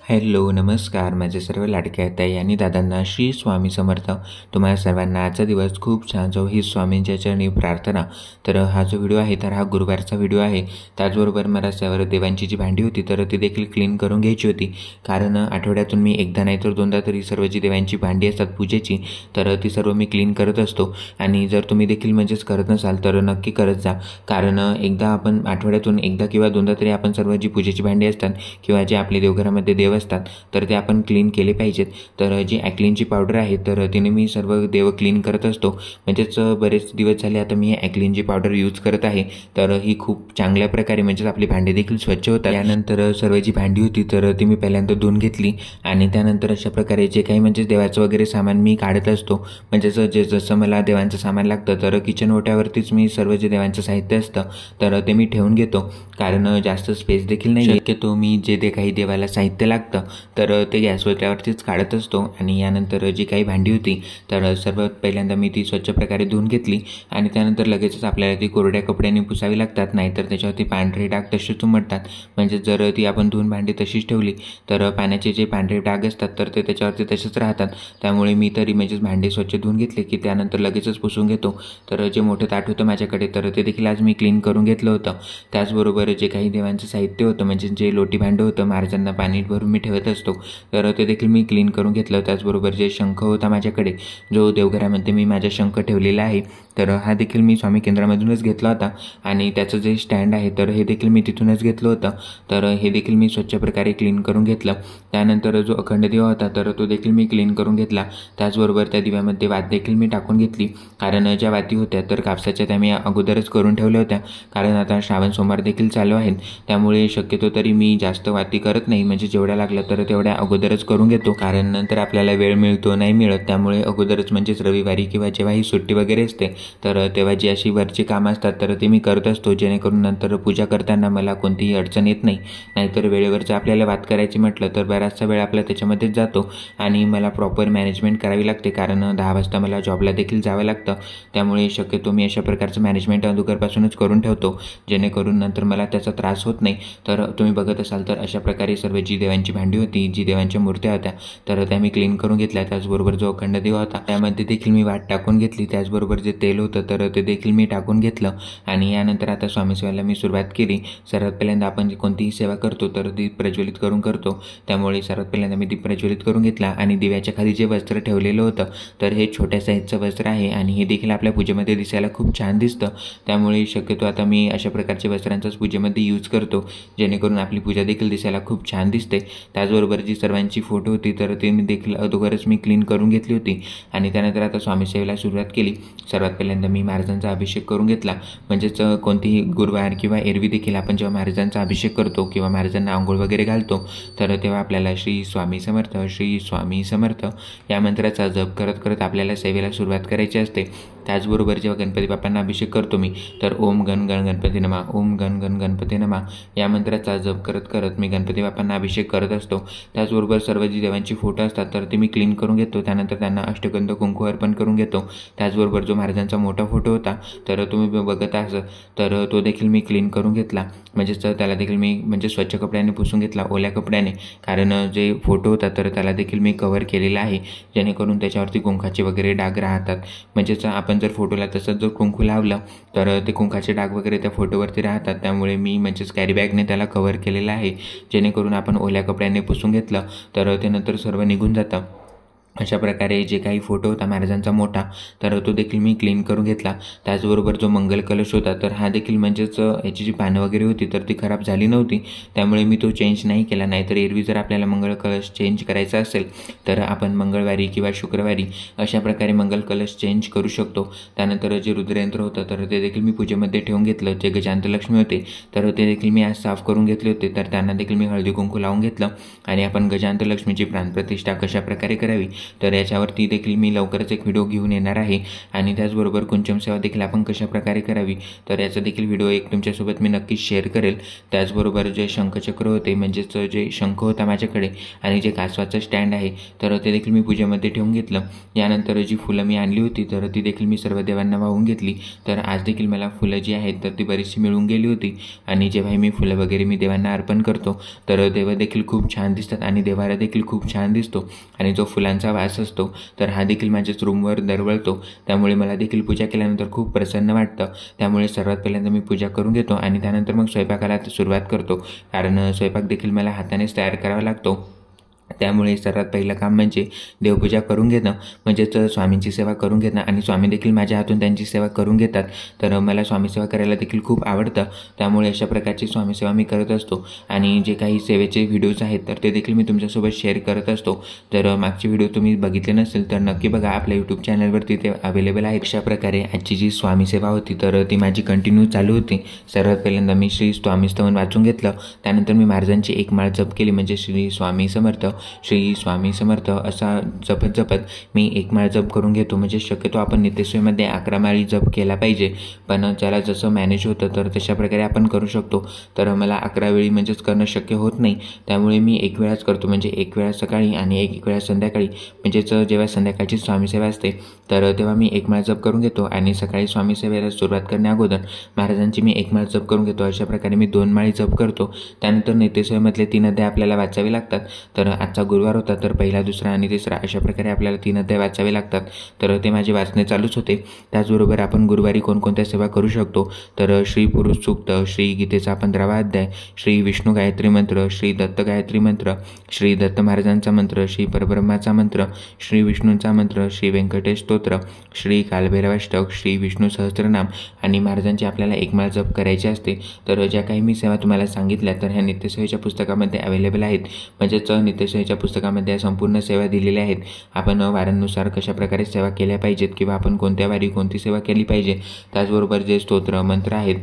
Hello नमस्कार माझे सर्व लाडक्या ताई आणि दादांना श्री स्वामी समर्थ। तुम्हाला सर्वांना आजचा दिवस खूप छान जाओ ही स्वामींच्या चरणी प्रार्थना। तर हा जो व्हिडिओ आहे तर हा गुरुवारचा व्हिडिओ आहे। त्याचबरोबर मला सर्व देवांची जी भांडी होती तर ती देखील क्लीन करून घ्यायची होती, कारण आठवड्यातून मी एकदा नाही तर दोनदा तरी सर्व जी देवांची भांडी असतात पूजेची तर ती सर्व मी क्लीन करत असतो। आणि जर तुम्ही देखील म्हणजेच करत नसाल तर नक्की करत जा, कारण एकदा आपण आठवड्यातून एकदा किंवा दोनदा तरी आपण सर्व जी पूजेची भांडी असतात किंवा जे आपले देवघरामध्ये देव असतात तर ते आपण क्लीन केले पाहिजेत। तर जी ॲक्लिनची पावडर आहे तर तिने मी सर्व देव क्लीन करत असतो, म्हणजेच बरेच दिवस झाले आता मी ॲक्लिनची पावडर यूज करत आहे। तर ही खूप चांगल्या प्रकारे म्हणजेच आपली भांडी देखील स्वच्छ होतात। त्यानंतर सर्व जी भांडी होती तर ती मी पहिल्यांदा धुवून घेतली आणि त्यानंतर अशा प्रकारे जे काही म्हणजे देवाचं वगैरे सामान मी काढत असतो, म्हणजेच जसं मला देवांचं सामान लागतं तर किचन ओट्यावरतीच मी सर्व जे देवांचं साहित्य असतं तर ते मी ठेवून घेतो, कारण जास्त स्पेस देखील नाही। शक्यतो मी जे काही देवाला साहित्य लागतं तर ते गॅस ओट्यावरतीच काढत असतो। आणि यानंतर जी काही भांडी होती तर सर्वात पहिल्यांदा मी ती स्वच्छ प्रकारे धुवून घेतली आणि त्यानंतर लगेचच आपल्याला ती कोरड्या कपड्याने पुसावी लागतात, नाहीतर त्याच्यावरती पांढरे डाग तसेच उमटतात। म्हणजे जर ती आपण धुवून भांडी तशीच ठेवली तर पाण्याचे जे पांढरे डाग असतात तर ते त्याच्यावरती तसेच राहतात। त्यामुळे मी तरी म्हणजेच भांडी स्वच्छ धुवून घेतले की त्यानंतर लगेचच पुसून घेतो। तर जे मोठं ताट होतं माझ्याकडे तर ते देखील आज मी क्लीन करून घेतलं होतं। त्याचबरोबर जे काही देवांचं साहित्य होतं म्हणजे जे लोटी भांडं होतं महाराजांना पाणी भरून मी ठेवत असतो तर ते देखील मी क्लीन करून घेतलं। त्याचबरोबर जे शंख होता माझ्याकडे, जो देवघरामध्ये मी माझा शंख ठेवलेला आहे तर हा देखील मी स्वामी केंद्रामधूनच घेतला होता आणि त्याचं जे स्टँड आहे तर हे देखील मी तिथूनच घेतलं होतं। तर हे देखील मी स्वच्छ प्रकारे क्लीन करून घेतलं। त्यानंतर जो अखंड दिवा होता तर तो देखील मी क्लीन करून घेतला। त्याचबरोबर त्या दिव्यामध्ये वात देखील मी टाकून घेतली, कारण ज्या वाती होत्या तर कापसाच्या त्या मी अगोदरच करून ठेवल्या होत्या, कारण आता श्रावण सोमवार देखील चालू आहेत। त्यामुळे शक्यतो तरी मी जास्त वाती करत नाही, म्हणजे जेवढ्या लागल्या तर तेवढ्या अगोदरच करून घेतो, कारण नंतर आपल्याला वेळ मिळतो नाही मिळत। त्यामुळे अगोदरच म्हणजेच रविवारी किंवा जेव्हा ही सुट्टी वगैरे असते तर तेव्हा जी अशी वरची कामं असतात तर ते मी करत असतो, जेणेकरून नंतर पूजा करताना मला कोणतीही अडचण येत नाही। नाहीतर वेळेवरचं आपल्याला वात करायची म्हटलं तर बराचसा वेळ आपला त्याच्यामध्येच जातो आणि मला प्रॉपर मॅनेजमेंट करावी लागते, कारण 10 वाजता मला जॉबला देखील जावं लागतं। त्यामुळे शक्यतो मी अशा प्रकारचं मॅनेजमेंट अगोदरपासूनच करून ठेवतो, जेणेकरून नंतर मला त्याचा त्रास होत नाही। तर तुम्ही बघत असाल तर अशा प्रकारे सर्व जी देवांची भांडी होती, जी देवांच्या मूर्त्या होत्या तर त्या मी क्लीन करून घेतल्या। त्याचबरोबर जो अखंड दिवा होता त्यामध्ये देखील मी वाट टाकून घेतली। त्याचबरोबर जे तेल होतं तर ते देखील मी टाकून घेतलं आणि यानंतर आता स्वामी सेवेला मी सुरुवात केली। सर्वात पहिल्यांदा आपण कोणतीही सेवा करतो तर दीप प्रज्वलित करून करतो, त्यामुळे सर्वात पहिल्यांदा मी दीप प्रज्वलित करून घेतला आणि दिव्याच्या खाली जे वस्त्र ठेवलेलं होतं तर हे छोट्या साईजचं वस्त्र आहे आणि हे देखील आपल्या पूजेमध्ये दिसायला खूप छान दिसतं। त्यामुळे शक्यतो आता मी अशा प्रकारच्या वस्त्रांचाच पूजेमध्ये यूज करतो, जेणेकरून आपली पूजा देखील दिसायला खूप छान दिसते। त्याचबरोबर जी सर्वांची फोटो होती तर ते मी देखील अगोदरच मी क्लीन करून घेतली होती आणि त्यानंतर आता स्वामी सेवेला सुरुवात केली। सर्वात पहिल्यांदा मी महाराजांचा अभिषेक करून घेतला, म्हणजेच कोणतीही गुरुवार किंवा एरवी देखील आपण जेव्हा महाराजांचा अभिषेक करतो किंवा महाराजांना आंघोळ वगैरे घालतो तर तेव्हा आपल्याला श्री स्वामी समर्थ श्री स्वामी समर्थ या मंत्राचा जप करत करत आपल्याला सेवेला सुरुवात करायची असते। त्याचबरोबर जेव्हा गणपती बाप्पांना अभिषेक करतो मी तर ओम गण गण गणपती नमा ओम गण गण गणपती नमा या मंत्राचा जप करत करत मी गणपती बाप्पांना अभिषेक करत असतो। त्याचबरोबर सर्व जी देवांची फोटो असतात तर ते मी क्लीन करून घेतो, त्यानंतर त्यांना अष्टगंध कुंकू अर्पण करून घेतो। त्याचबरोबर जो महाराजांचा मोठा फोटो होता तर तुम्ही बघत आहात तर तो देखील मी क्लीन करून घेतला, म्हणजेच त्याला देखील मी म्हणजे स्वच्छ कपड्याने पुसून घेतला, ओल्या कपड्याने, कारण जे फोटो होता तर त्याला देखील मी कव्हर केलेला आहे, जेणेकरून त्याच्यावरती कुंकाचे वगैरे डाग राहतात। म्हणजेच आपण जर फोटोला तसंच जर कुंकू लावलं तर ते कुंकाचे डाग वगैरे त्या फोटोवरती राहतात। त्यामुळे मी म्हणजेच कॅरीबॅगने त्याला कव्हर केलेलं आहे, जेणेकरून आपण ओल्या कपड्याने पुसून घेतलं तर ते नंतर सर्व निघून जातं। अशा प्रकारे जे काही फोटो होता महाराजांचा मोठा तर तो देखील मी क्लीन करून घेतला। त्याचबरोबर जो मंगल कलश होता तर हा देखील म्हणजेच याची जी पानं वगैरे होती तर ती खराब झाली नव्हती, त्यामुळे मी तो चेंज नाही केला। नाहीतर एरवी जर आपल्याला मंगळ कलश चेंज करायचा असेल तर आपण मंगळवारी किंवा शुक्रवारी अशा प्रकारे मंगल कलश चेंज करू शकतो। त्यानंतर जे रुद्रयंत्र होतं तर ते देखील मी पूजेमध्ये ठेवून घेतलं। जे गजांत लक्ष्मी होते तर ते देखील मी आज साफ करून घेतले होते, तर त्यांना देखील मी हळदी कुंकू लावून घेतलं आणि आपण गजांत लक्ष्मीची प्राणप्रतिष्ठा कशा प्रकारे करावी तर याच्यावरती देखील मी लवकरच एक व्हिडिओ घेऊन येणार आहे आणि त्याचबरोबर कुंचम सेवा देखील आपण कशाप्रकारे करावी तर याचा देखील व्हिडिओ एक तुमच्यासोबत मी नक्कीच शेअर करेल। त्याचबरोबर जे शंखचक्र होते म्हणजेच जे शंख होता माझ्याकडे आणि जे कासवाचं स्टँड आहे तर ते देखील मी पूजेमध्ये ठेवून घेतलं। यानंतर जी फुलं मी आणली होती तर ती देखील मी सर्व देवांना वाहून घेतली। तर आज देखील मला फुलं जी आहेत तर ती बरीचशी मिळून गेली होती आणि जेव्हा मी फुलं वगैरे मी देवांना अर्पण करतो तर देव देखील खूप छान दिसतात आणि देवारा देखील खूप छान दिसतो आणि जो फुलांचा वास असतो तर हा देखील माझ्याच रूमवर दरवळतो। त्यामुळे मला देखील पूजा केल्यानंतर खूप प्रसन्न वाटतं। त्यामुळे सर्वात पहिल्यांदा मी पूजा करून घेतो आणि त्यानंतर मग स्वयंपाकाला सुरुवात करतो, कारण स्वयंपाक देखील मला हातानेच तयार करावा लागतो। त्यामुळे सर्वात पहिलं काम म्हणजे देवपूजा करून घेणं, म्हणजेच स्वामींची सेवा करून घेणं आणि स्वामी देखील माझ्या हातून त्यांची सेवा करून घेतात। तर मला स्वामी सेवा करायला देखील खूप आवडतं, त्यामुळे अशा प्रकारची स्वामी सेवा मी करत असतो आणि जे काही सेवेचे व्हिडिओज आहेत तर ते देखील मी तुमच्यासोबत शेअर करत असतो। तर मागचे व्हिडिओ तुम्ही बघितले नसेल तर नक्की बघा, आपल्या यूट्यूब चॅनलवरती ते अवेलेबल आहे। अशा प्रकारे आजची जी स्वामी सेवा होती तर ती माझी कंटिन्यू चालू होती। सर्वात पहिल्यांदा मी श्री स्वामी स्तवन वाचून घेतलं, त्यानंतर मी महाराजांची एक माळ जप केली, म्हणजे श्री स्वामी समर्थ श्री स्वामी समर्थ असा जपत जपत मी एक माळ जप करून घेतो। म्हणजे शक्यतो आपण नित्यसेवेमध्ये 11 माळी जप केला पाहिजे, पण ज्याला जसं मॅनेज होतं तर तशा प्रकारे आपण करू शकतो। तर मला 11 वेळी म्हणजेच करणं शक्य होत नाही, त्यामुळे मी एक वेळाच करतो, म्हणजे एक वेळा सकाळी आणि एक वेळा संध्याकाळी। म्हणजेच जेव्हा संध्याकाळची स्वामी सेवा असते तर तेव्हा मी एक माळ जप करून घेतो आणि सकाळी स्वामी सेवेला सुरुवात करण्या अगोदर महाराजांची मी एक माळ जप करून घेतो। अशा प्रकारे मी 2 माळी जप करतो। त्यानंतर नित्यसेवेमधले 3 अध्याय आपल्याला वाचावे लागतात। तर आजचा गुरुवार होता तर पहिला, दुसरा आणि तिसरा अशा प्रकारे आपल्याला 3 अध्याय वाचावे लागतात, तर ते माझे वाचणे चालूच होते। त्याचबरोबर आपण गुरुवारी कोणकोणत्या सेवा करू शकतो तर श्री पुरुष सूक्त, श्री गीतेचा 15वा अध्याय, श्री विष्णू गायत्री मंत्र, श्री दत्त गायत्री मंत्र, श्री दत्त महाराजांचा मंत्र, श्री परब्रह्माचा मंत्र, श्री विष्णूंचा मंत्र, श्री व्यंकटेश स्तोत्र, श्री कालभैरवाष्टक, श्री विष्णू सहस्त्रनाम आणि महाराजांची आपल्याला एक माळ जप करायची असते। तर ज्या काही मी सेवा तुम्हाला सांगितल्या तर ह्या नित्यसेवेच्या पुस्तकामध्ये अवेलेबल आहेत, म्हणजेच नित्यसेवेच्या पुस्तकामध्ये संपूर्ण सेवा दिलेल्या आहेत। आपण वारांनुसार कशा प्रकारे सेवा केल्या पाहिजेत किंवा आपण कोणत्या वारी कोणती सेवा केली पाहिजे, त्याचबरोबर जे स्तोत्र मंत्र आहेत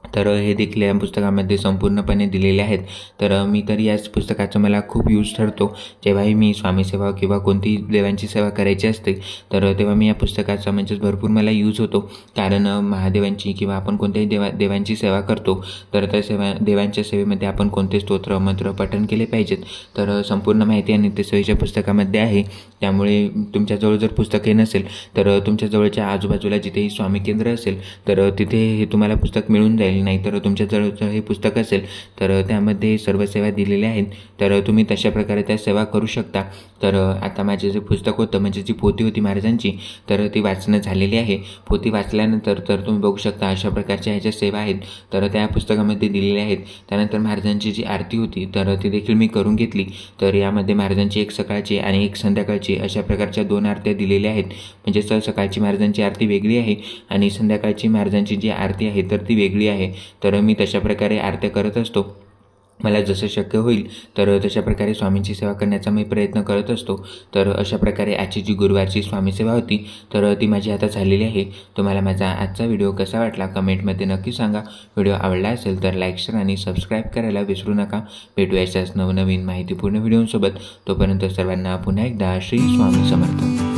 तर हे देखील या पुस्तकामध्ये संपूर्णपणे दिलेले आहेत। तर मी तर याच पुस्तकाचं मला खूप यूज ठरतो। जेव्हाही मी स्वामी सेवा किंवा कोणती देवांची सेवा करायची असते तर तेव्हा मी या पुस्तकाचा म्हणजेच भरपूर मला यूज होतो, कारण महादेवांची किंवा आपण कोणत्याही देवांची सेवा करतो तर त्या देवांच्या सेवेमध्ये आपण कोणते स्तोत्र मंत्र पठण केले पाहिजेत तर संपूर्ण माहिती या नित्यसेवेच्या पुस्तकामध्ये आहे। त्यामुळे तुमच्याजवळ जर पुस्तके नसेल तर तुमच्या जवळच्या आजूबाजूला जिथेही स्वामी केंद्र असेल तर तिथे हे तुम्हाला पुस्तक मिळून जाईल, नाहीतर तुमच्याजवळ हे पुस्तक असेल तर त्यामध्ये सर्व सेवा दिलेल्या आहेत, तर तुम्ही तशा प्रकारे त्या सेवा करू शकता। तर आता माझे जे पुस्तक होतं म्हणजे जी पोथी होती महाराजांची तर ती वाचणं झालेली आहे। पोथी वाचल्यानंतर तर तुम्ही बघू शकता अशा प्रकारच्या ह्याच्या सेवा आहेत तर त्या पुस्तकामध्ये दिलेल्या आहेत। त्यानंतर महाराजांची जी आरती होती तर ती देखील मी करून घेतली। तर यामध्ये महाराजांची एक सकाळची आणि एक संध्याकाळची अशा प्रकारच्या 2 आरत्या दिलेल्या आहेत, म्हणजेच सकाळची महाराजांची आरती वेगळी आहे आणि संध्याकाळची महाराजांची जी आरती आहे तर ती वेगळी आहे। तर मी तशा प्रकारे आरत्या करत असतो, मला जसं शक्य होईल तर तशा प्रकारे स्वामींची सेवा करण्याचा मी प्रयत्न करत असतो। तर अशा प्रकारे आजची जी गुरुवारची स्वामी सेवा होती तर ती माझी आता झालेली आहे। तुम्हाला माझा आजचा व्हिडिओ कसा वाटला कमेंटमध्ये नक्की सांगा। व्हिडिओ आवडला असेल तर लाईक, शेअर आणि सबस्क्राईब करायला विसरू नका। भेटूया अशाच नवनवीन माहितीपूर्ण व्हिडिओसोबत, तोपर्यंत सर्वांना पुन्हा एकदा श्री स्वामी समर्थ।